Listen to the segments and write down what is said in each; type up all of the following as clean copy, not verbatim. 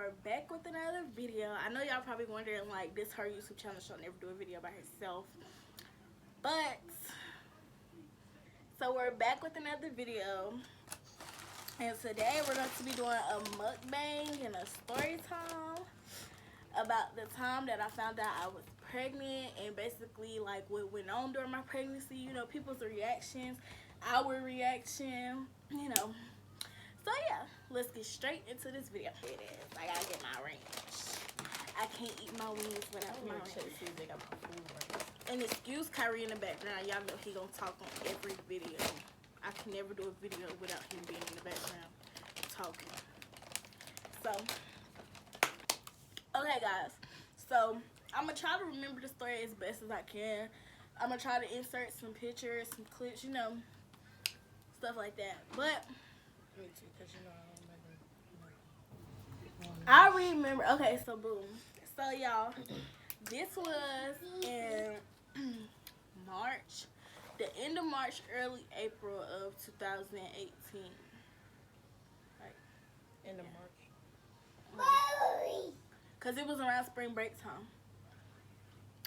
we're back with another video. I know y'all probably wondering, like, this her YouTube channel, she'll never do a video by herself. But, so we're back with another video. And today we're going to be doing a mukbang and a story time about the time that I found out I was pregnant and basically, like, what went on during my pregnancy. You know, people's reactions, our reaction, you know. So yeah, let's get straight into this video. It is. I gotta get my range. I can't eat my wings without my range. And excuse Kyrie in the background. Y'all know he gonna talk on every video. I can never do a video without him being in the background talking. So, okay guys. So, I'm gonna try to remember the story as best as I can. I'm gonna try to insert some pictures, some clips, you know, stuff like that. But Me too, because you know I don't remember. I remember. Okay, so boom. So y'all, this was in March, the end of March, early April of 2018. Right. End of March. Cause it was around spring break time.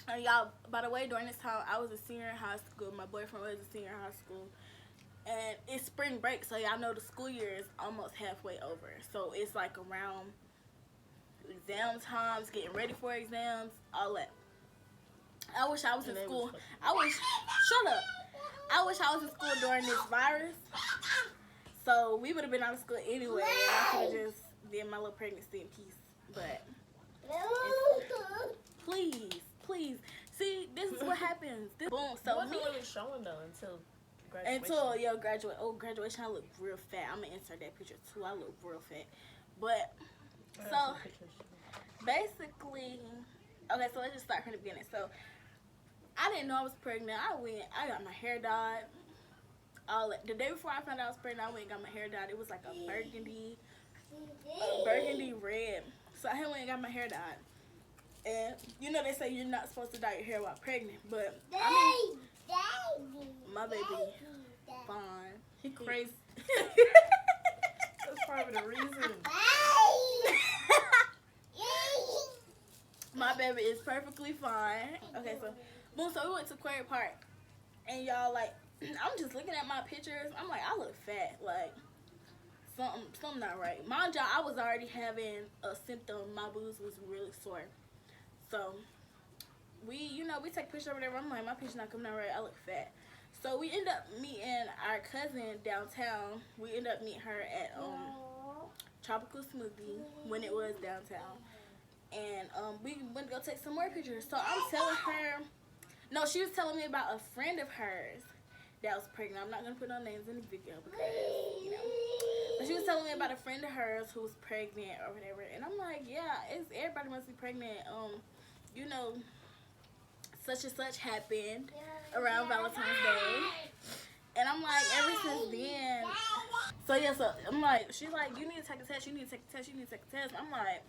And y'all, by the way, during this time, I was a senior in high school. My boyfriend was a senior in high school. And it's spring break, so y'all know the school year is almost halfway over. So it's like around exam times, getting ready for exams, all that. I wish I was in school. Shut up. I wish I was in school during this virus. So we would have been out of school anyway. And I could have just did my little pregnancy in peace. But please. See, this is what happens. Boom. So wasn't really showing though until graduation. Graduation, I look real fat. I'm gonna insert that picture too. I look real fat. But so basically, okay, so let's just start from the beginning. So I didn't know I was pregnant. I got my hair dyed. The day before I found out I was pregnant, I went and got my hair dyed. It was like a burgundy red. So I went and got my hair dyed. And you know they say you're not supposed to dye your hair while pregnant, but I mean, my baby fine. He crazy. That's probably the reason. My baby is perfectly fine. Okay, so boom. So we went to Quarry Park, and y'all, like, I'm just looking at my pictures. I'm like, I look fat. Like, something not right. Mind y'all, I was already having a symptom. My boobs was really sore. So we take pictures or whatever. I'm like, my picture not coming out right. I look fat. So we end up meeting our cousin downtown. We end up meeting her at Tropical Smoothie when it was downtown. And we went to go take some more pictures. So I'm telling her, no, she was telling me about a friend of hers that was pregnant. I'm not gonna put no names in the video because, you know. But she was telling me about a friend of hers who was pregnant or whatever. And I'm like, yeah, everybody must be pregnant. You know, such and such happened around Valentine's Day. And I'm like, ever since then. So yeah, so I'm like, she's like, you need to take a test, you need to take a test, you need to take a test. I'm like,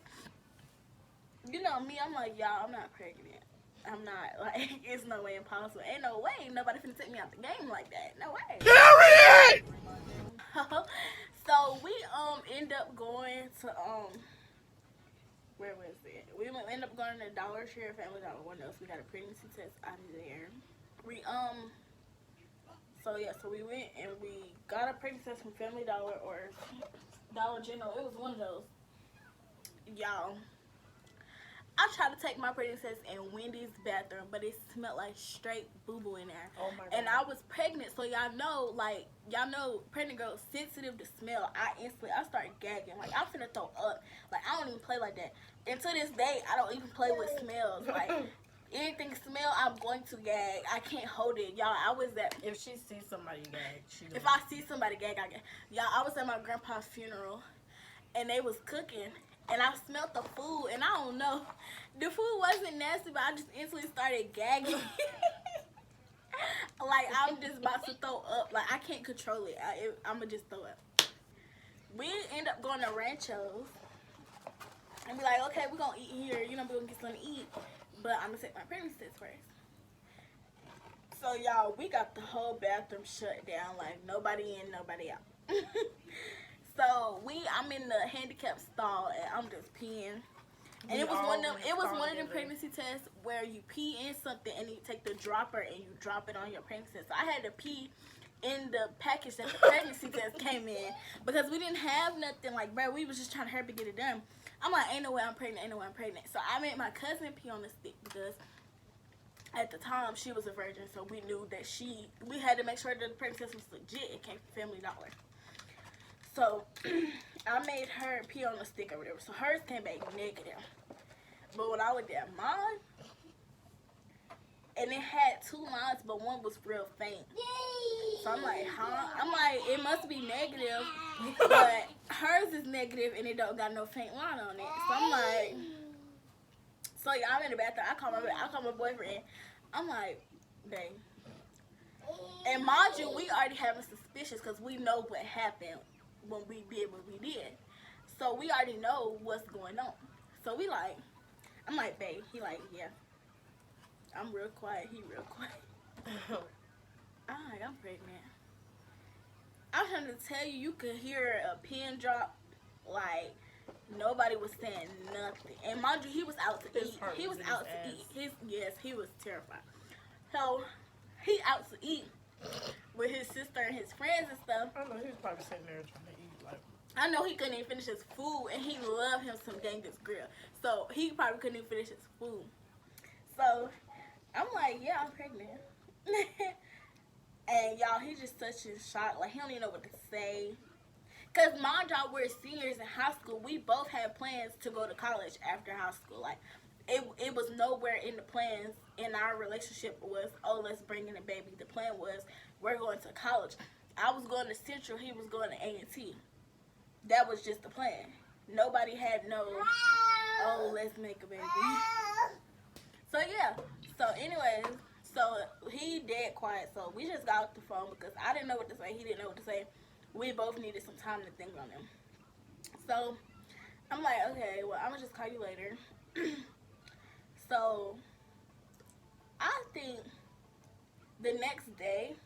you know me, I'm like, y'all, I'm not pregnant. I'm not, like, it's no way impossible. Ain't no way nobody finna take me out the game like that. No way. Period! So we end up going to where was it? We end up going to Dollar Tree or Family Dollar, one of those. We got a pregnancy test out of there. So we went and we got a pregnancy test from Family Dollar or Dollar General. It was one of those. Y'all, I tried to take my pregnancy test in Wendy's bathroom, but it smelled like straight boo-boo in there. Oh my God. And I was pregnant, so y'all know, pregnant girls sensitive to smell. I started gagging. Like, I'm finna throw up. Like, I don't even play like that. And to this day, I don't even play with smells. Like, anything smell, I'm going to gag. I can't hold it. Y'all, I was at... If she sees somebody gag, If I see somebody gag, I gag. Y'all, I was at my grandpa's funeral, and they was cooking. And I smelled the food, and I don't know. The food wasn't nasty, but I just instantly started gagging. Like, I'm just about to throw up. Like, I can't control it. I'm going to just throw up. We end up going to Rancho's. And be like, okay, we're going to eat here. You know, we're going to get something to eat. But I'm going to take my pregnancy test first. So, y'all, we got the whole bathroom shut down. Like, nobody in, nobody out. So I'm in the handicap stall and I'm just peeing. And it was one of them pregnancy tests where you pee in something and you take the dropper and you drop it on your pregnancy test. So I had to pee in the package that the pregnancy test came in because we didn't have nothing. Like, bro, we was just trying to hurry to get it done. I'm like, ain't no way I'm pregnant, ain't no way I'm pregnant. So I made my cousin pee on the stick because at the time she was a virgin, so we knew that we had to make sure that the pregnancy test was legit. It came from Family Dollar. So I made her pee on the stick or whatever. So hers came back negative. But when I looked at mine, and it had 2 lines, but one was real faint. So I'm like, huh? I'm like, it must be negative, but hers is negative and it don't got no faint line on it. So I'm like, so yeah, I'm in the bathroom. I call my boyfriend. I'm like, babe. And mind you, we already having suspicions because we know what happened when we did what we did. So we already know what's going on. So we like, I'm like, babe. He like, yeah. I'm real quiet. He real quiet. I'm like, I'm pregnant. I'm trying to tell you, you could hear a pin drop. Like, nobody was saying nothing. And mind you, he was out to eat. He was out to eat. Yes, he was terrified. So, he out to eat with his sister and his friends and stuff. I know he was probably sitting there trying to eat. Like, I know he couldn't even finish his food, and he loved him some Genghis Grill. So, he probably couldn't even finish his food. So, I'm like, yeah, I'm pregnant. And y'all, he's just such in shock. Like, he don't even know what to say. Because mind y'all, we're seniors in high school. We both had plans to go to college after high school. Like, it was nowhere in the plans in our relationship was, oh, let's bring in a baby. The plan was, we're going to college. I was going to Central. He was going to A&T. That was just the plan. Nobody had no, oh, let's make a baby. So, yeah. So, anyways, so he dead quiet. So, we just got off the phone because I didn't know what to say. He didn't know what to say. We both needed some time to think on him. So, I'm like, okay, well, I'm going to just call you later. So, I think the next day,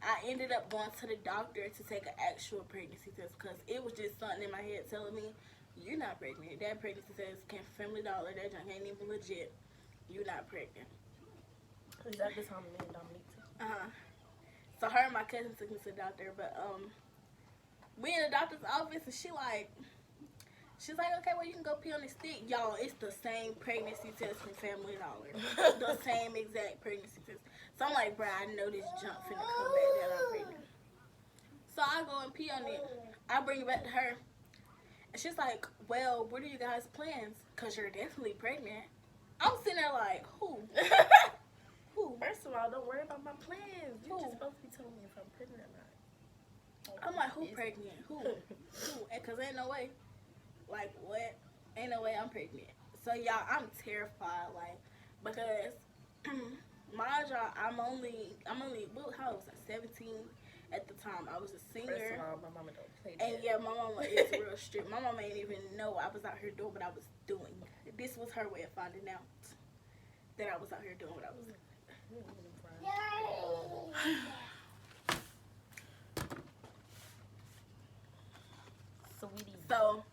I ended up going to the doctor to take an actual pregnancy test because it was just something in my head telling me, you're not pregnant. That pregnancy test came from Family Dollar. That junk ain't even legit. You're not pregnant. is that the time me and Dominique took? So her and my cousin took me to the doctor, but we in the doctor's office and she's like, okay, well, you can go pee on the stick. Y'all, it's the same pregnancy test from Family Dollar. The same exact pregnancy test. So I'm like, bruh, I know this junk finna come back that I'm pregnant. So I go and pee on it. I bring it back to her. And she's like, well, what are you guys' plans? Because you're definitely pregnant. I'm sitting there like, who? Who? First of all, don't worry about my plans. You're just supposed to be telling me if I'm pregnant or not. I'm like, who pregnant? Who? Who? Because ain't no way. Like, what? Ain't no way I'm pregnant. So, y'all, I'm terrified. Like, because, mind y'all, I'm only, how old was I? 17 at the time. I was a senior. First of all, my mama don't play that. And, yeah, my mama is real strict. My mama ain't even know I was out here doing what I was doing. This was her way of finding out that I was out here doing what I was doing. Sweetie. So,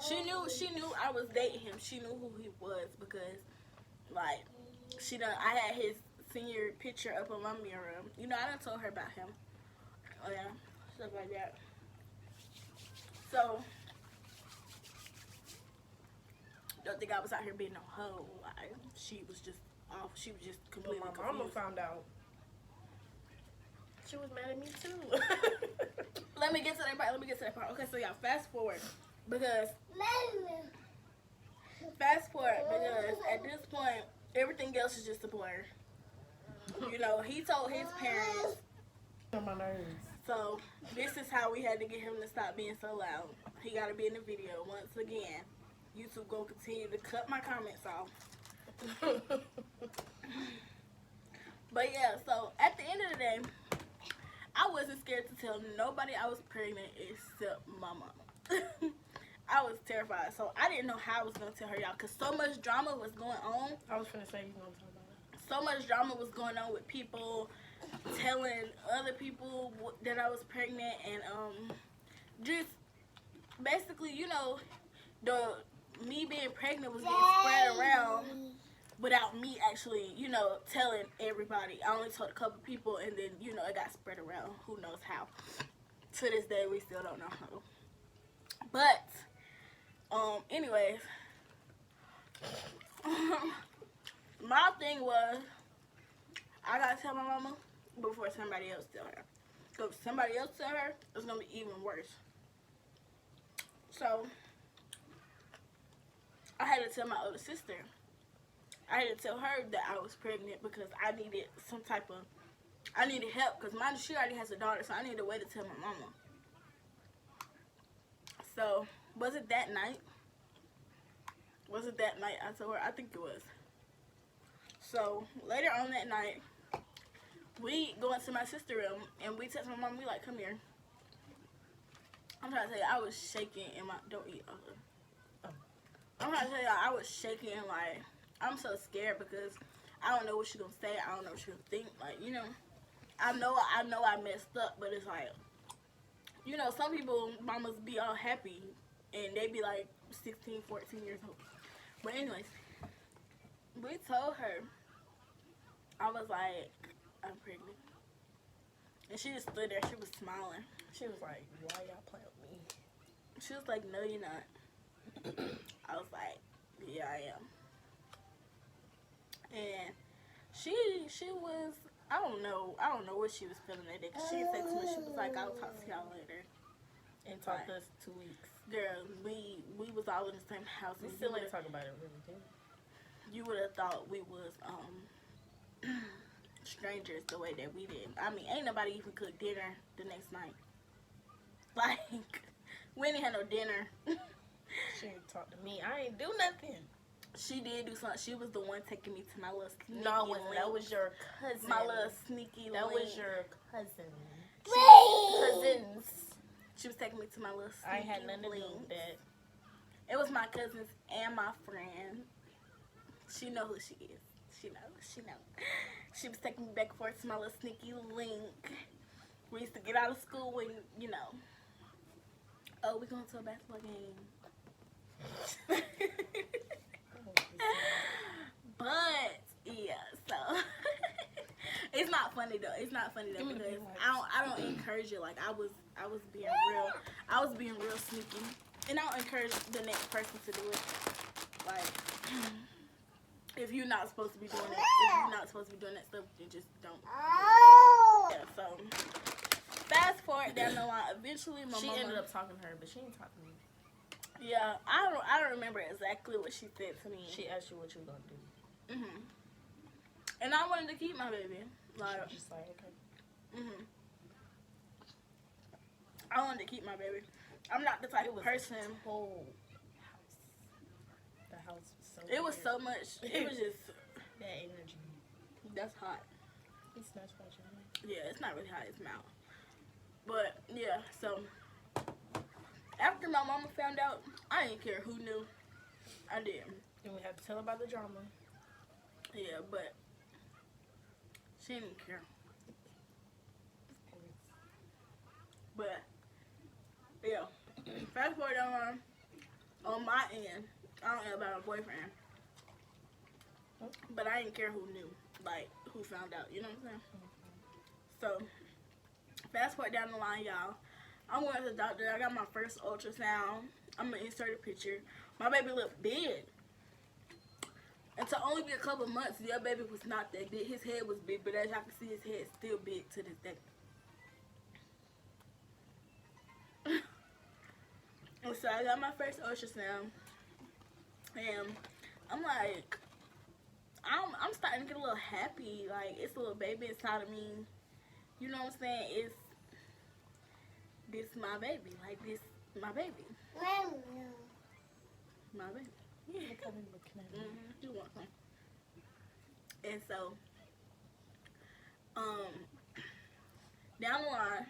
she knew I was dating him. She knew who he was because, like, I had his senior picture up on my mirror. You know, I done told her about him. Oh, yeah. Stuff like that. So, don't think I was out here being no hoe. Like, she was just off. She was just completely my confused. mama found out. She was mad at me too. Let me get to that part. Okay, so y'all, fast forward because at this point, everything else is just a blur. You know, he told his parents. On my nerves. So, this is how we had to get him to stop being so loud. He got to be in the video. Once again, YouTube gonna continue to cut my comments off. But yeah, so at the end of the day, I wasn't scared to tell nobody I was pregnant except my mama. I was terrified. So I didn't know how I was going to tell her, y'all, because so much drama was going on. I was finna say you gonna talk about it. So much drama was going on with people telling other people that I was pregnant, and just basically, you know, me being pregnant was getting spread around without me actually, you know, telling everybody. I only told a couple people, and then, you know, it got spread around. Who knows how? To this day, we still don't know how. But, anyways, my thing was, I gotta tell my mama before somebody else tell her. Because if somebody else tell her, it's gonna be even worse. So, I had to tell my older sister. I had to tell her that I was pregnant because I needed I needed help. Because she already has a daughter, so I needed a way to tell my mama. So, was it that night? I told her? I think it was. So, later on that night, we go into my sister's room, and we text my mom, we like, come here. I'm trying to tell you, I was shaking in my, don't eat. I'm trying to tell you, I was shaking, like, I'm so scared because I don't know what she's gonna say. I don't know what she's gonna think. Like, you know, I know I messed up, but it's like, you know, some people, mamas be all happy, and they be like 16, 14 years old. But anyways, we told her, I was like, I'm pregnant. And she just stood there, she was smiling. She was like, why y'all playing with me? She was like, no, you're not. I was like, yeah, I am. And she was, I don't know what she was feeling that day. Cause she said to me, she was like, I'll talk to y'all later. And talked to us 2 weeks. Girl, we was all in the same house. We still ain't talk about it really, do you would have thought we was strangers the way that we did. I mean, ain't nobody even cooked dinner the next night. Like, we didn't have no dinner. She ain't talk to me. I ain't do nothing. She did do something. She was the one taking me to my little sneaky No, link. that was your cousin. My little sneaky That link. was your cousin. Cousins. She was taking me to my little sneaky I ain't had nothing to do link. with that. It was my cousins and my friend. She know who she is. She know. She was taking me back and forth to my little sneaky link. We used to get out of school when, you know, oh, we going to a basketball game. But yeah, so it's not funny though. It's not funny though because I don't encourage it. Like I was being real. I was being real sneaky, and I don't encourage the next person to do it. Like if you're not supposed to be doing it, if you're not supposed to be doing that stuff, you just don't. Yeah. So fast forward down the line. Eventually, my mama ended up talking to her, but she didn't talk to me. Yeah, I don't remember exactly what she said to me. She asked you what you were gonna do. And I wanted to keep my baby. Like, she was just like, okay. I wanted to keep my baby. I'm not the type of person. The whole house. The house was so. It was so much. It was just that energy. That's hot. It's not special. Yeah, it's not really hot. It's mild. But yeah, so after my mama found out, I didn't care who knew. I didn't. Then we had to tell about the drama. Yeah, but she didn't care. But yeah, fast forward on my end, I don't know about my boyfriend, but I didn't care who knew, like who found out. You know what I'm saying? So fast forward down the line, y'all. I'm going to the doctor. I got my first ultrasound. I'm gonna insert a picture. My baby looked big. And to only be a couple months, your baby was not that big. His head was big, but as y'all can see, his head's still big to this day. And so I got my first ultrasound, and I'm like, I'm starting to get a little happy. Like, it's a little baby inside of me. You know what I'm saying? This my baby. Like, this my baby. My baby. Yeah, come in looking at me. You want some? And so, down the line,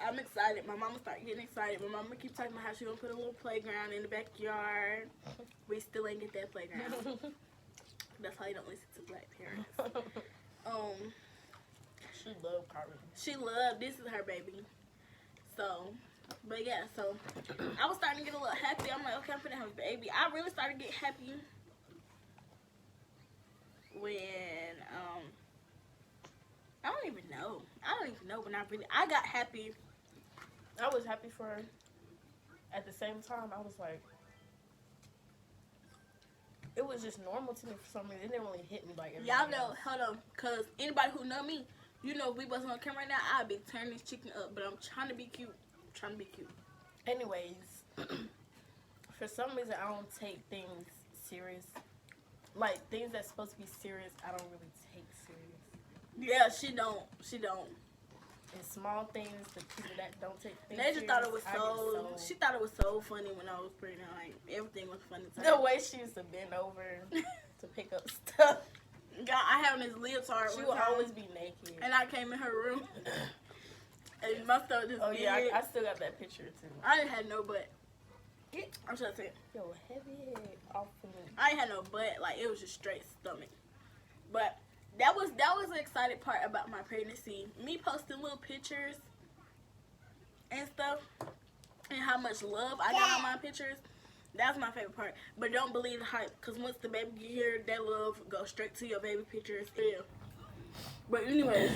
I'm excited. My mama started getting excited. My mama keep talking about how she gonna put a little playground in the backyard. We still ain't get that playground. That's how you don't listen to black parents. She loved Carly. She loved, this is her baby. So, But yeah, so I was starting to get a little happy. I'm like, okay, I'm finna have a baby. I really started to get happy when I don't even know. When I got happy. I was happy for her. At the same time, I was like, it was just normal to me for some reason. It didn't really hit me like everybody Y'all know, else. hold on, cause anybody who know me, you know, if we wasn't on camera right now, I'd be turning this chicken up. But I'm trying to be cute. Anyways, for some reason, I don't take things serious. Like, things that's supposed to be serious, I don't really take serious. Yeah, she don't. And small things, the people that don't take things They just thought it was serious, I get She thought it was so funny when I was pregnant. Like everything was funny to her. The way she used to bend over to pick up stuff. God, I had on this leotard. She one would time, always be naked. and I came in her room, and my stuff just. Oh big. yeah, I still got that picture too. I didn't have no butt. I'm trying to say, Yo, heavy head off of me. I ain't had no butt. Like it was just straight stomach. But that was the exciting part about my pregnancy. Me posting little pictures and stuff, and how much love I got on my pictures. That's my favorite part. But don't believe the hype, because once the baby get here, that love goes straight to your baby pictures. Yeah. But anyway,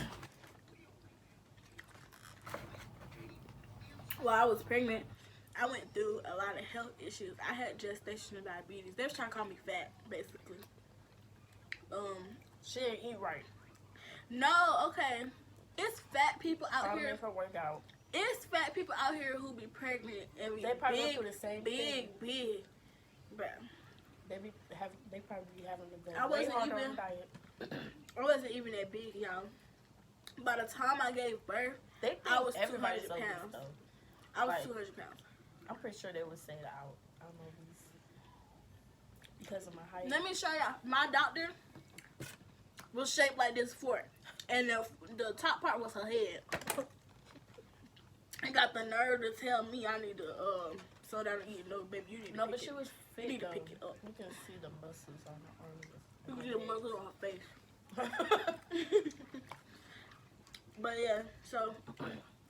while I was pregnant, I went through a lot of health issues. I had gestational diabetes. They was trying to call me fat, basically. She didn't eat right. No, okay. It's fat people out here. Make her work out. It's fat people out here who be pregnant and be They probably big, go through the same thing. big. But They probably be having to go I way wasn't harder even- on diet. I wasn't even that big, y'all. By the time I gave birth, They think I was everybody's 200 over pounds. though. I was Like- 200 pounds. I'm pretty sure they would say that out. I don't know if it's because of my height. Let me show y'all. My doctor was shaped like this fork, and the top part was her head. And got the nerve to tell me I need to slow down and eat. No, baby, you need to No, pick but it. she was fit need to though. pick it up. You can see the muscles on her arms. You can see the muscles on her face. But yeah, so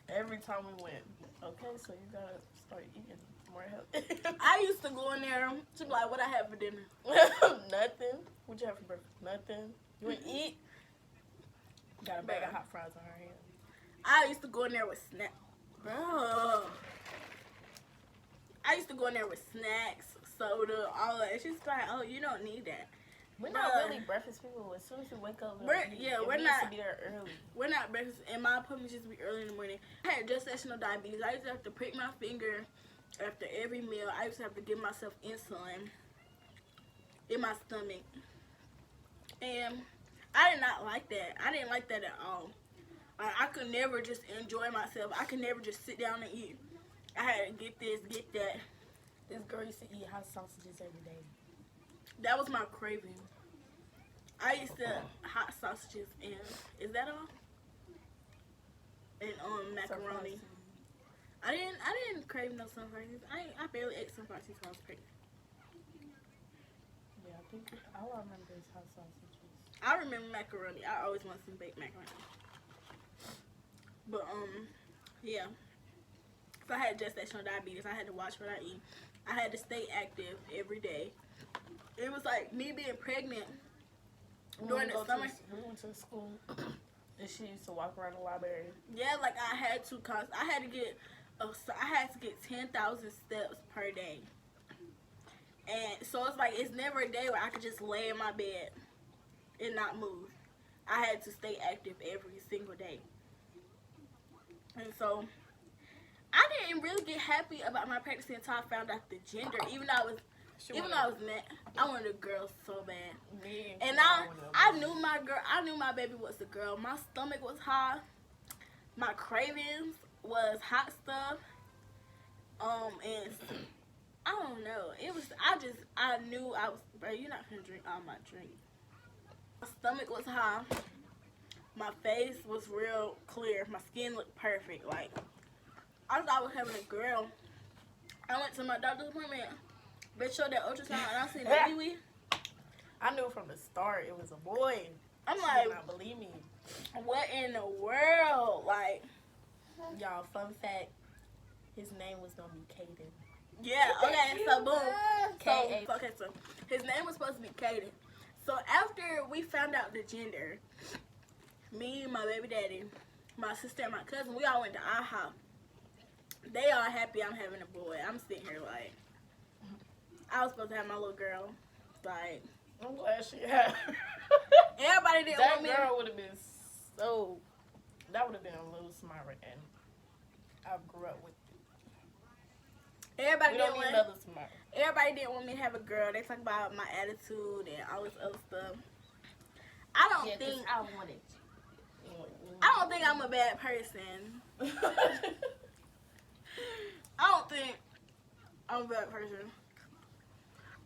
Every time we went, okay, so you gotta start eating more healthy. I used to go in there. She'd be like, "What I have for dinner?" Nothing. What'd you have for breakfast? Nothing. You wanna eat? Got a bag of hot fries on her hand. I used to go in there with snacks. Bro. I used to go in there with snacks, soda, all that. She's like, "Oh, you don't need that." We're not Bruh. really breakfast people. As soon as we wake up, We're- yeah, we're we not- to be there early. We're not breakfast, and my appointments used to be early in the morning. I had gestational diabetes. I used to have to prick my finger after every meal. I used to have to give myself insulin in my stomach. And I did not like that. I didn't like that at all. I could never just enjoy myself. I could never just sit down and eat. I had to get this, get that. This girl used to eat hot sausages every day. That was my craving. I used to hot sausages and is that all? And macaroni. I didn't crave no sunflower seeds. I barely ate sunflower seeds when I was pregnant. Yeah, I think all I remember is hot sausages. I remember macaroni. I always wanted some baked macaroni. But yeah. So I had gestational diabetes. I had to watch what I eat. I had to stay active every day. It was like me being pregnant during the summer. We went to school, and she used to walk around the library. Yeah, like I had to, cause I had to get 10,000 steps per day, and so it's like it's never a day where I could just lay in my bed and not move. I had to stay active every single day, and so I didn't really get happy about my pregnancy until I found out the gender. Even though I was mad, I wanted a girl so bad. And I knew my girl. I knew my baby was a girl. My stomach was high. My cravings was hot stuff. And I don't know. It was. I knew I was. Bro, you're not gonna drink all my drink. My stomach was high. My face was real clear. My skin looked perfect. Like I thought I was having a girl. I went to my doctor's appointment. They showed that ultrasound and I seen a wee. I knew from the start it was a boy. I'm She like, did not believe me. what in the world? Like, Y'all, fun fact. his name was gonna be Caden. Yeah, okay, so boom. K-A. So, okay, so his name was supposed to be Caden. So after we found out the gender, me, my baby daddy, my sister, and my cousin, we all went to IHOP. They all happy I'm having a boy. I'm sitting here like, I was supposed to have my little girl. Like, I'm glad she had. everybody didn't That want me. girl would have been so. That would have been a little smarter, and I grew up with it. Everybody We didn't don't need want. another smarter. Everybody didn't want me to have a girl. They talk about my attitude and all this other stuff. I don't think. I wanted you. I don't think I'm a bad person. I don't think I'm a bad person.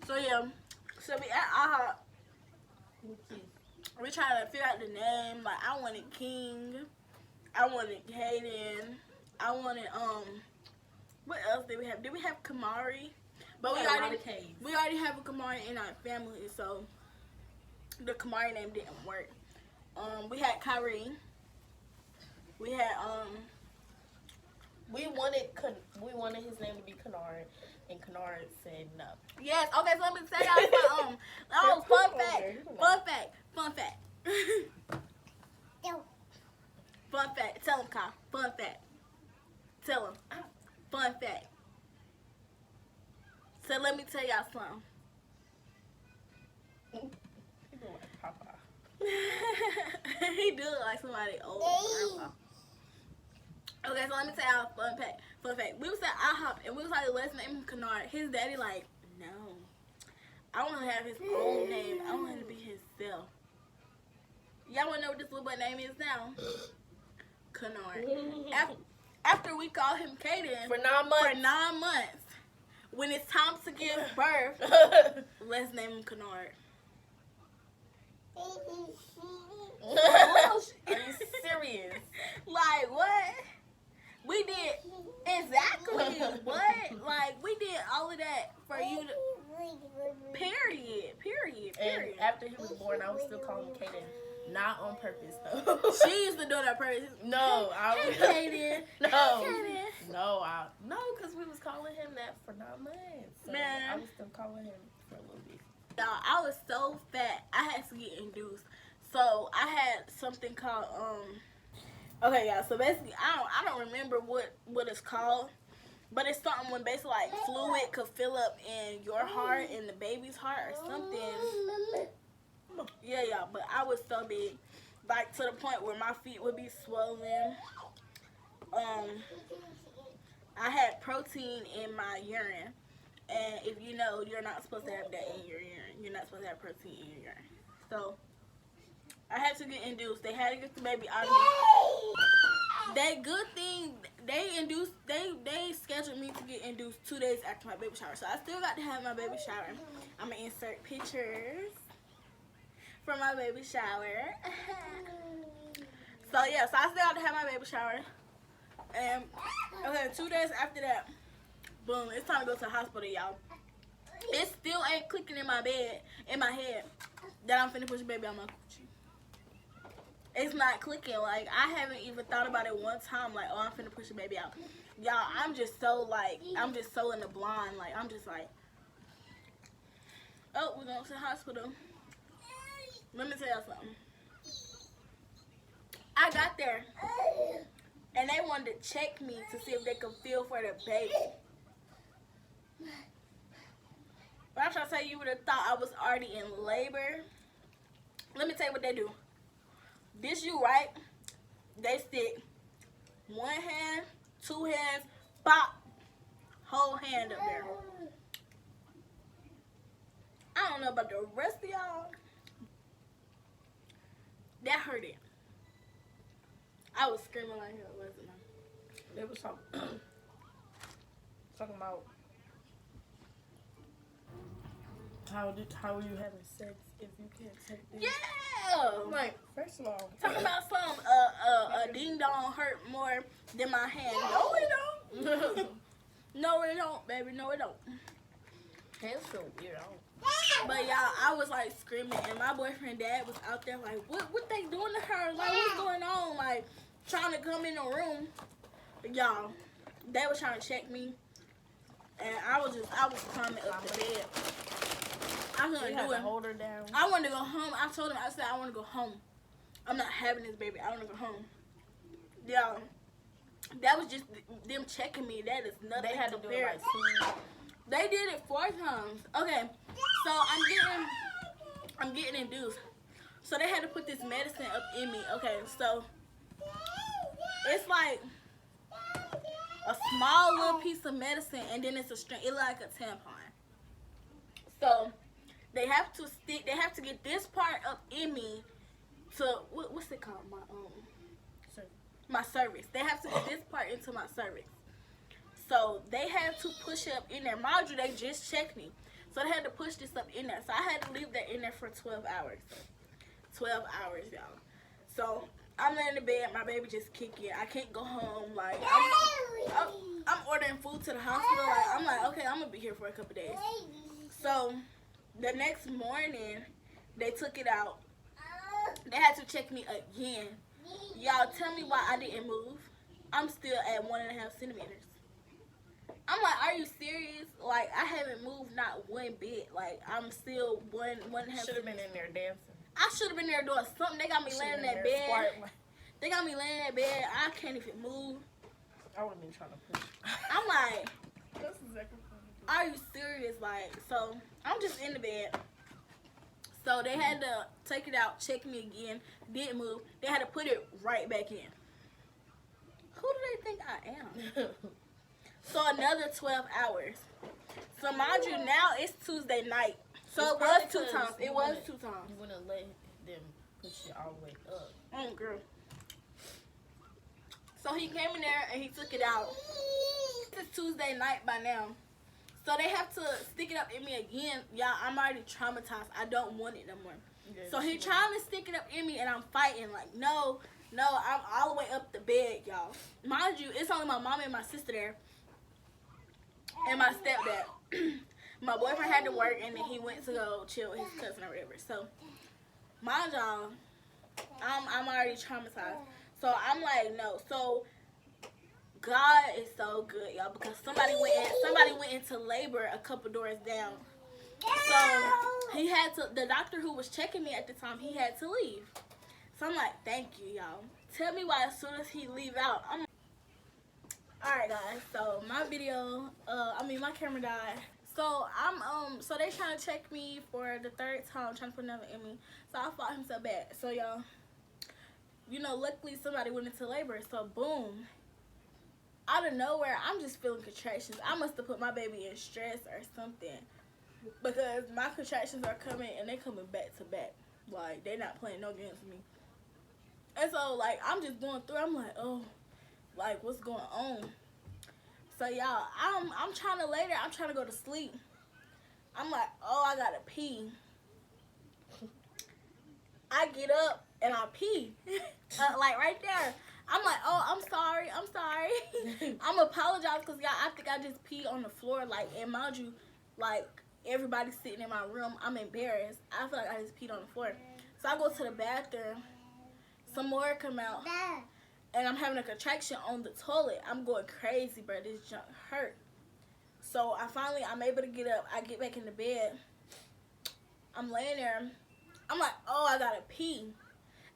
So yeah, so we at IHOP. We trying to figure out the name. Like I wanted King, I wanted Hayden, I wanted what else did we have? Did we have Kamari? But we already have a Kamari in our family, so the Kamari name didn't work. We had Kyrie. We had We wanted his name to be Kennard, and Kennard said no. yes. Okay, so let me tell y'all something. Oh, fun fact. Fun fact. Tell him, Kyle. Fun fact. Tell him. Fun fact. So let me tell y'all something. He look like Papa. He do look like somebody old. Grandpa. Okay, so let me tell y'all fun fact. We was at IHOP and we was like, let's name him Kennard. His daddy like, no. I want to have his own name. I want him to be himself. Y'all want to know what this little boy name is now? Kennard. After we call him Caden For 9 months. for 9 months, when it's time to give birth, let's name him Kennard. Are you serious? Like, what? We did exactly what? Like, we did all of that for you to. Period. And after he was born, I was still calling him Caden. Not on purpose, though. She used to do that person. No, I Hey, was. Kaden. No. Kaden. No, because we was calling him that for 9 months. So Man. I was still calling him for a little bit. Y'all, I was so fat. I had to get induced. So I had something called Okay, y'all. So basically, I don't remember what it's called, but it's something when basically like fluid could fill up in your heart and the baby's heart or something. Yeah, y'all. But I was so big, like to the point where my feet would be swollen. I had protein in my urine, and if you know, you're not supposed to have that in your urine. You're not supposed to have protein in your urine. So I had to get induced. They had to get the baby out of me. That good thing, they scheduled me to get induced 2 days after my baby shower. So I still got to have my baby shower. I'm gonna insert pictures from my baby shower. So yeah, so I still got to have my baby shower. And okay, 2 days after that, boom, it's time to go to the hospital, y'all. It still ain't clicking in my head, that I'm finna push the baby on my coochie. It's not clicking. Like, I haven't even thought about it one time. Like, oh, I'm finna push the baby out. Y'all, I'm just so in the blind. Like, I'm just like, oh, we're going to the hospital. Let me tell y'all something. I got there, and they wanted to check me to see if they could feel for the baby. But I'm trying to tell you, you would have thought I was already in labor. Let me tell you what they do. This you right, they stick 1 hand, 2 hands, pop, whole hand up there. I don't know about the rest of y'all. That hurt it. I was screaming like hell, wasn't I? There was talking about how are you having sex if you can't take this? Yeah! Like, first of all, Talking about some a ding dong hurt more than my hand. No, it don't. No, it don't, baby. No, it don't. hands feel weird. But y'all, I was like screaming, and my boyfriend dad was out there like, what they doing to her? Like, what's going on? Like, trying to come in the room. Y'all, they were trying to check me, and I was climbing up the bed. I couldn't do it. Hold her down. I wanted to go home. I told him, I said, I want to go home. I'm not having this baby. I want to go home. Yeah, that was just them checking me. That is nothing. They had to do it like 2. They did it 4 times. Okay, so I'm getting induced. So they had to put this medicine up in me. Okay, so it's like a small little piece of medicine, and then it's a string. It's like a tampon. So they have to get this part up in me to what's it called? My cervix. They have to get this part into my cervix. So they had to push it up in there. Mind you, they just checked me. So they had to push this up in there. So I had to leave that in there for 12 hours. 12 hours, y'all. So I'm laying in the bed. My baby just kicking. I can't go home. Like, I'm ordering food to the hospital. Like, I'm like, okay, I'm going to be here for a couple days. So the next morning, they took it out. They had to check me again. Y'all, tell me why I didn't move. I'm still at 1.5 centimeters. I'm like, are you serious? Like, I haven't moved not one bit. Like, I'm still 1.5. Should have been in there dancing. I should have been there doing something. They got me laying in that bed. They got me laying in that bed. I can't even move. I wasn't even trying to push. I'm like, That's exactly what are you serious? Like, so I'm just in the bed. So they had to take it out, check me again, didn't move. They had to put it right back in. Who do they think I am? So another 12 hours. So mind you, now it's Tuesday night. So it was 2 times. It was 2 times. You wouldn't let them push it all the way up. Girl. So he came in there and he took it out. It's Tuesday night by now. So they have to stick it up in me again. Y'all, I'm already traumatized. I don't want it no more. Yeah, so he trying to stick it up in me and I'm fighting. Like, no, I'm all the way up the bed, y'all. Mind you, it's only my mom and my sister there. And my stepdad. My boyfriend had to work and then he went to go chill with his cousin or whatever. So, mind y'all, I'm already traumatized. So I'm like, no. So God is so good, y'all, because somebody went into labor a couple doors down. So he had to. The doctor who was checking me at the time, he had to leave. So I'm like, thank you, y'all. Tell me why as soon as he leave out, I'm. Alright, guys. So my video, my camera died. So so they trying to check me for the 3rd time, trying to put another in me. So I fought him so bad. So y'all, luckily somebody went into labor. So boom, out of nowhere, I'm just feeling contractions. I must have put my baby in stress or something, because my contractions are coming and they coming back to back. Like, they not playing no games with me. And so like I'm just going through. I'm like, oh, like what's going on? So y'all, I'm trying to lay there. I'm trying to go to sleep. I'm like, oh, I gotta pee. I get up and I pee, like right there. I'm like, oh, I'm sorry. I'm apologize because y'all, I think I just peed on the floor. Like, and mind you, like everybody's sitting in my room. I'm embarrassed. I feel like I just peed on the floor. So I go to the bathroom. Some more come out. And I'm having a contraction on the toilet. I'm going crazy, bro. This junk hurt. So I'm able to get up. I get back in the bed. I'm laying there. I'm like, oh, I gotta pee.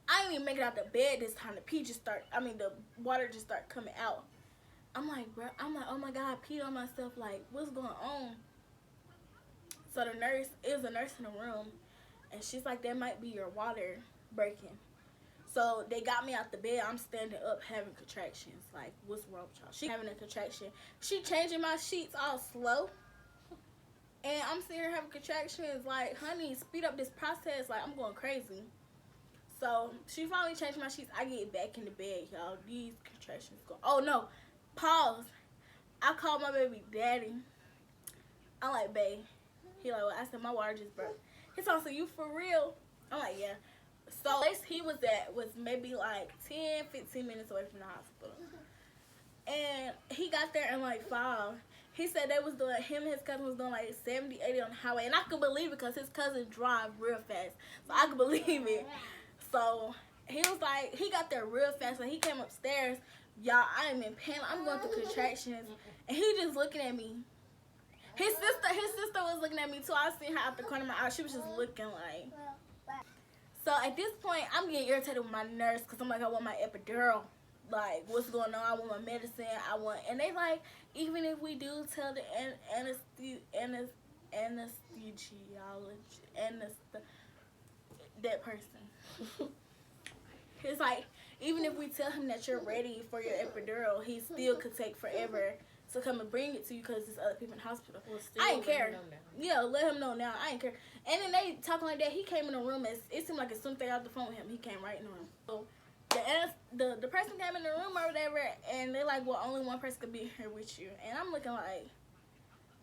I didn't even make it out the bed this time. The water just start coming out. I'm like, oh my God, I peed on myself. Like, what's going on? So it was a nurse in the room. And she's like, that might be your water breaking. So they got me out the bed. I'm standing up having contractions. Like, what's wrong with y'all? She having a contraction. She changing my sheets all slow. And I'm sitting here having contractions. Like, honey, speed up this process. Like, I'm going crazy. So she finally changed my sheets. I get back in the bed, y'all. These contractions go. Oh, no. Pause. I called my baby daddy. I'm like, babe. He like, well, I said, my water just broke. He told me, so you for real? I'm like, yeah. So the place he was at was maybe like 10, 15 minutes away from the hospital. And he got there in like 5. He said him and his cousin was doing like 70, 80 on the highway. And I could believe it because his cousin drive real fast. So I could believe it. So, he was like, he got there real fast. Like, he came upstairs. Y'all, I am in pain. I'm going through contractions. And he just looking at me. His sister was looking at me too. I seen her out the corner of my eye. She was just looking like. So at this point, I'm getting irritated with my nurse because I'm like, I want my epidural. Like, what's going on? I want my medicine. And they like, even if we do tell the anesthesiologist, that person. It's like, even if we tell him that you're ready for your epidural, he still could take forever to come and bring it to you because there's other people in the hospital. Well, I ain't care. Yeah, let him know now. I ain't care. And then they talking like that. He came in the room. It seemed like as soon as they got the phone with him, he came right in the room. So the person came in the room or whatever, and they like, well, only one person could be here with you. And I'm looking like,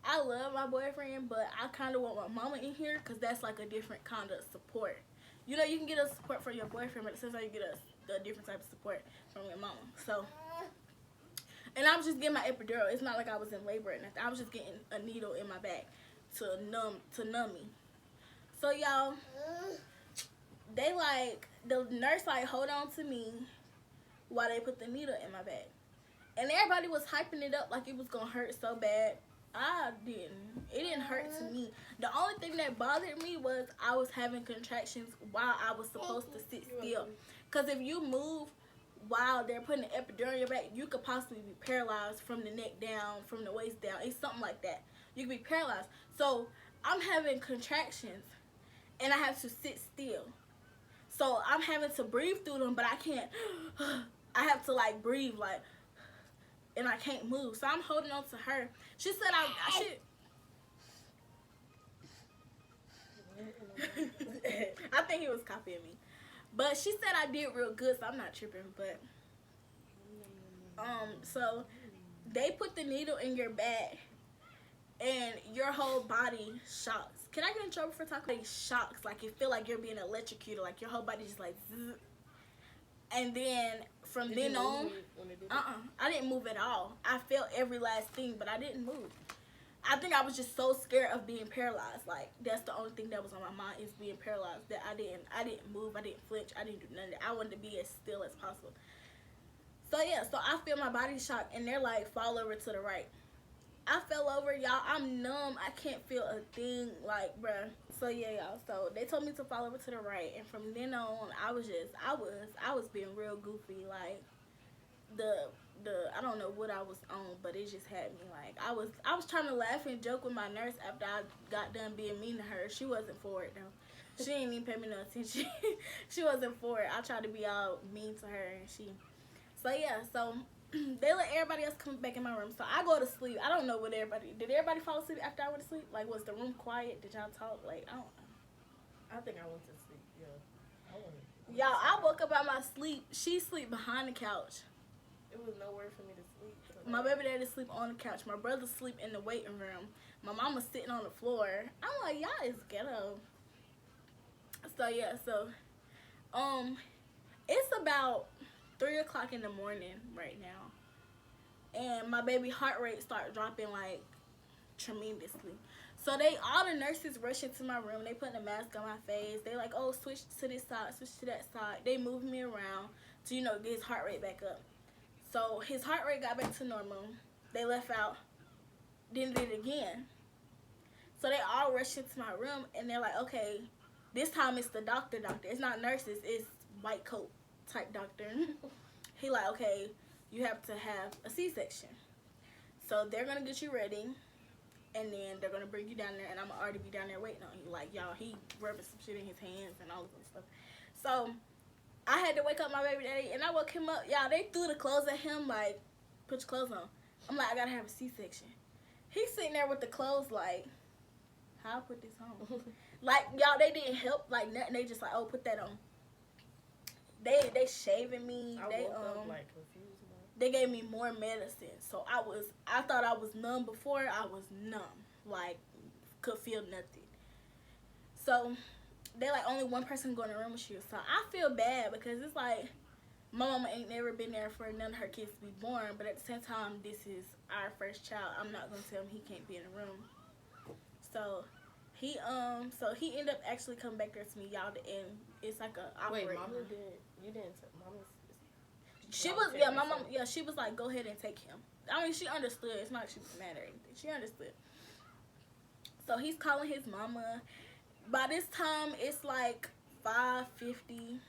I love my boyfriend, but I kind of want my mama in here because that's like a different kind of support. You know, you can get a support from your boyfriend, but it says how you get a different type of support from your mama. So, and I was just getting my epidural. It's not like I was in labor or nothing. I was just getting a needle in my back to numb me. So, y'all, they like, the nurse like, hold on to me while they put the needle in my back. And everybody was hyping it up like it was going to hurt so bad. I didn't. It didn't hurt to me. The only thing that bothered me was I was having contractions while I was supposed to sit still. Because if you move while they're putting the epidural in your back, you could possibly be paralyzed from the neck down, from the waist down. It's something like that. You could be paralyzed. So I'm having contractions and I have to sit still. So I'm having to breathe through them, but I can't. I have to like breathe like, and I can't move. So I'm holding on to her. She said I should. I think he was copying me. But she said I did real good, so I'm not tripping. But, so they put the needle in your back and your whole body shocks. Can I get in trouble for talking about shocks? Like, you feel like you're being electrocuted. Like, your whole body just like, zzz. And then from then on, I didn't move at all. I felt every last thing, but I didn't move. I think I was just so scared of being paralyzed. Like, that's the only thing that was on my mind is being paralyzed. That I didn't move. I didn't flinch. I didn't do none of that. I wanted to be as still as possible. So yeah, so I feel my body shock, and they're like, fall over to the right. I fell over, y'all. I'm numb. I can't feel a thing, like, bruh. So yeah, y'all. So they told me to fall over to the right, and from then on, I was being real goofy. Like, I don't know what I was on, but it just had me like, I was trying to laugh and joke with my nurse after I got done being mean to her. She wasn't for it though. She didn't even pay me no attention. She wasn't for it. I tried to be all mean to her, and so yeah, so they let everybody else come back in my room. So I go to sleep. I don't know what did everybody fall asleep after I went to sleep? Like, was the room quiet? Did y'all talk? Like, I don't know. I think I went to sleep, yeah. Y'all, I woke up out my sleep. She sleep behind the couch. It was nowhere for me to sleep. So my baby daddy sleep on the couch. My brother sleep in the waiting room. My mama's sitting on the floor. I'm like, y'all is ghetto. So yeah, so it's about 3 o'clock in the morning right now, and my baby heart rate started dropping like tremendously. So all the nurses rush into my room. They put a mask on my face. They like, oh, switch to this side, switch to that side. They moved me around to, you know, get his heart rate back up. So his heart rate got back to normal. They left out, then did it again. So they all rushed into my room, and they're like, okay, this time it's the doctor. It's not nurses, it's white coat type doctor. He like, okay, you have to have a C-section. So they're going to get you ready, and then they're going to bring you down there, and I'm going to already be down there waiting on you. Like, y'all, he rubbing some shit in his hands and all this stuff. So I had to wake up my baby daddy, and I woke him up. Y'all, they threw the clothes at him, like, put your clothes on. I'm like, I got to have a C-section. He's sitting there with the clothes, like, how I put this on? Like, y'all, they didn't help, like, nothing. They just like, oh, put that on. They shaving me. I woke up, like, confused. They gave me more medicine. So I thought I was numb before. I was numb. Like, could feel nothing. So they like, only one person going to the room with you. So I feel bad because it's like, my mama ain't never been there for none of her kids to be born. But at the same time, this is our first child. I'm not going to tell him he can't be in the room. So So he ended up actually coming back there to me, y'all, and it's like a Wait, operating mama room. you didn't tell mama. She was, yeah, my mom, yeah, she was like, go ahead and take him. I mean, she understood. It's not like she was mad or anything. She understood. So he's calling his mama. By this time, it's like 5:50.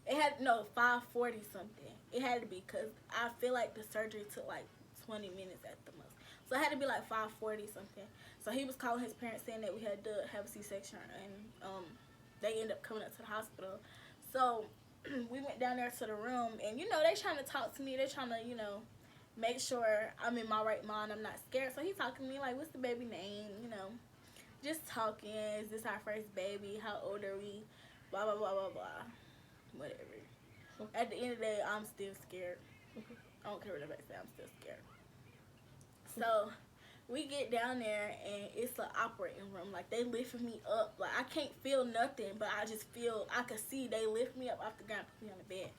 It had, no, 5:40 something. It had to be, because I feel like the surgery took like 20 minutes at the most. So it had to be like 5:40 something. So he was calling his parents saying that we had to have a C-section, and they ended up coming up to the hospital. So we went down there to the room, and, you know, they trying to talk to me. They trying to, you know, make sure I'm in my right mind. I'm not scared. So he talking to me like, what's the baby name? You know, just talking. Is this our first baby? How old are we? Blah, blah, blah, blah, blah. Whatever. At the end of the day, I'm still scared. I don't care what nobody say. I'm still scared. So we get down there, and it's an operating room. Like, they lifted me up. Like, I can't feel nothing, but I just feel, I could see they lift me up off the ground, put me on the bed.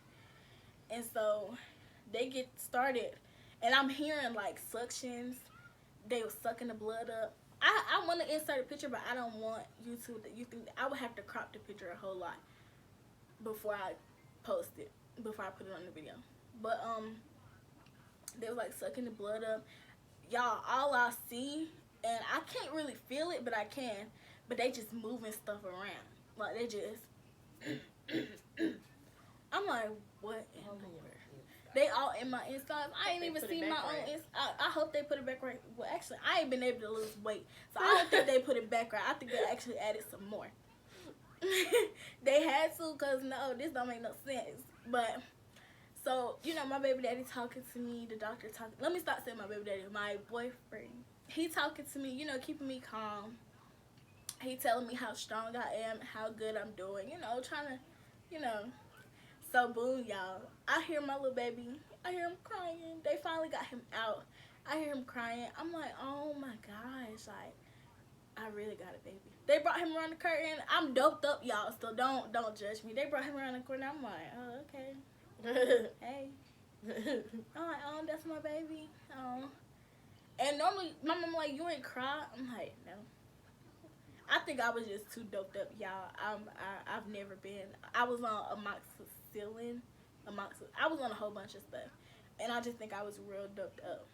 And so they get started, and I'm hearing, like, suctions. They were sucking the blood up. I want to insert a picture, but I don't want YouTube that you think that I would have to crop the picture a whole lot before I post it, before I put it on the video. But they were like sucking the blood up. Y'all, all I see, and I can't really feel it, but I can. But they just moving stuff around. Like, they just I'm like, what in the world? They all in my insides. I ain't even seen my own inside. I hope they put it back right. Well, actually, I ain't been able to lose weight, so I don't think they put it back right. I think they actually added some more. They had to, because, no, this don't make no sense. But, so, you know, my baby daddy talking to me, the doctor talking. Let me stop saying my baby daddy. My boyfriend. He talking to me, you know, keeping me calm. He telling me how strong I am, how good I'm doing, you know, trying to, you know. So, boom, y'all. I hear my little baby. I hear him crying. They finally got him out. I hear him crying. I'm like, oh, my gosh. Like, I really got a baby. They brought him around the curtain. I'm doped up, y'all, so don't judge me. They brought him around the corner. I'm like, oh, okay. Hey. I'm like, oh, that's my baby. Oh. And normally, my mom like, you ain't cry? I'm like, no. I think I was just too doped up, y'all. I've never been. I was on amoxicillin. I was on a whole bunch of stuff. And I just think I was real doped up.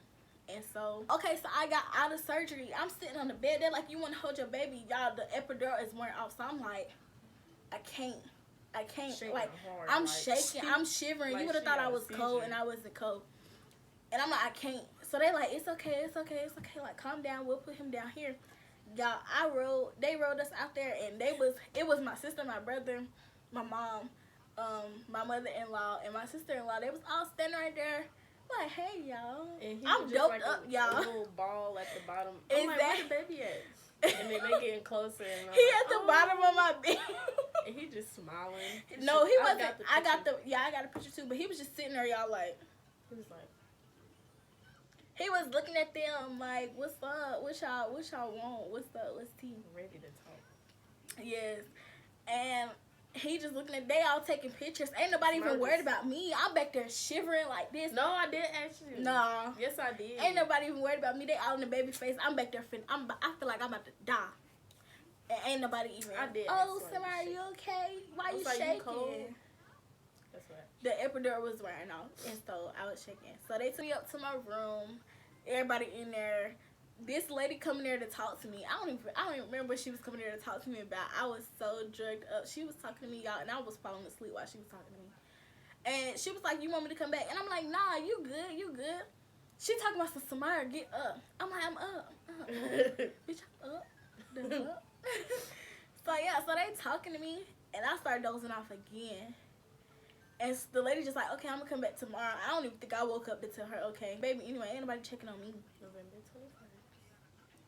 And so, okay, so I got out of surgery. I'm sitting on the bed. They're like, you want to hold your baby? Y'all, the epidural is wearing off. So I'm like, I can't. Shaking like, hard, I'm like, shaking. I'm shivering. like You would have she thought I got a was cold, seizure. and I wasn't cold. And I'm like, I can't. So they like, it's okay. Like, calm down. We'll put him down here. Y'all, they rode us out there, and it was my sister, my brother, my mom, my mother-in-law, and my sister-in-law. They was all standing right there. Like, hey, y'all. And he I'm was just doped like up, a y'all. little ball at the bottom. I'm like, where the baby at? And then they getting closer. And I'm He like, at the bottom of my bed. And he just smiling. No, he wasn't. I got picture. the picture too, but he was just sitting there, y'all, like. He was like, He was looking at them like, what's up? What y'all want? What's up? What's tea? ready to talk. Yes. And he just looking at, they all taking pictures. Ain't nobody even Smart. worried about me. I'm back there shivering like this. No, I did actually. Nah. Yes, I did. Ain't nobody even worried about me. They all in the baby face. I'm back there I feel like I'm about to die. And ain't nobody even. I did. Oh, That's why Samara, are you you okay? Why I you was like, shaking? you cold? That's right. The epidural was wearing off, and so I was shaking. So they took me up to my room. Everybody in there. This lady coming there to talk to me. I don't even remember what she was coming there to talk to me about. I was so drugged up. She was talking to me, y'all, and I was falling asleep while she was talking to me. And she was like, you want me to come back? And I'm like, nah, you good. She talking about some Samara, get up. I'm like, I'm up. Bitch, I'm up. The up. So yeah, so they talking to me, and I started dozing off again. And the lady just like, okay, I'm gonna come back tomorrow. I don't even think I woke up to tell her, okay, baby. Anyway, ain't nobody checking on me.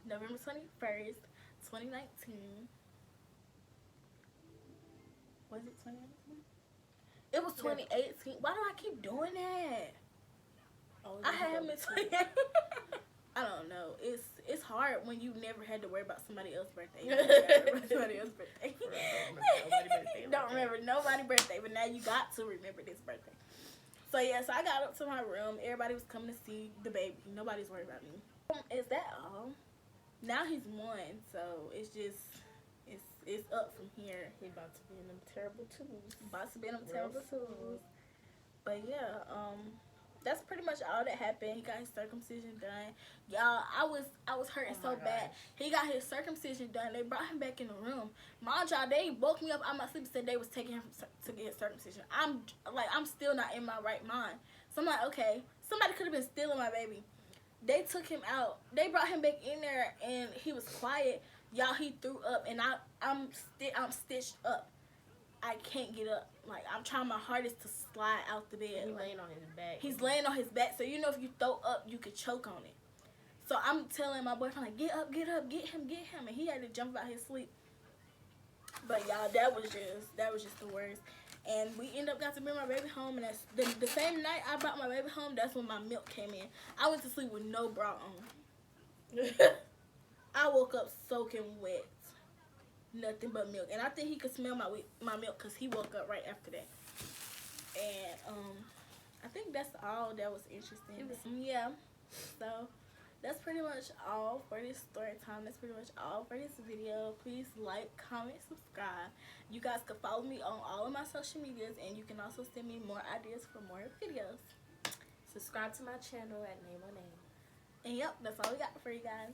November 21st, 2019. Was it 2019? It was 2018. Why do I keep doing that? Oh, I had him in 20. I don't know. It's hard when you never had to worry about somebody else's birthday. You never had to worry about somebody else's birthday. Don't remember nobody's birthday, but now you got to remember this birthday. So yeah, so I got up to my room. Everybody was coming to see the baby. Nobody's worried about me. Is that all? Now he's 1, so it's just it's up from here. He about to be in them terrible twos. About to be in them terrible twos. But yeah, that's pretty much all that happened. He got his circumcision done. Y'all, I was hurting so bad. He got his circumcision done. They brought him back in the room. Mind y'all, they woke me up out my sleep and said they was taking him to get his circumcision. I'm still not in my right mind. So I'm like, okay, somebody could have been stealing my baby. They took him out. They brought him back in there, and he was quiet. Y'all, he threw up, and I'm stitched up. I can't get up. Like, I'm trying my hardest to slide out the bed. He's laying on his back. He's laying on his back, so you know if you throw up, you could choke on it. So I'm telling my boyfriend, like, get up, get him, and he had to jump out his sleep. But y'all, that was just the worst. And we got to bring my baby home, and that's the same night I brought my baby home. That's when my milk came in. I went to sleep with no bra on. I woke up soaking wet, nothing but milk, and I think he could smell my milk because he woke up right after that. And I think that's all that was interesting. Yeah, so that's pretty much all for this story time. That's pretty much all for this video. Please like, comment, subscribe. You guys can follow me on all of my social medias, and you can also send me more ideas for more videos. Subscribe to my channel at Name or Name. And yep, that's all we got for you guys.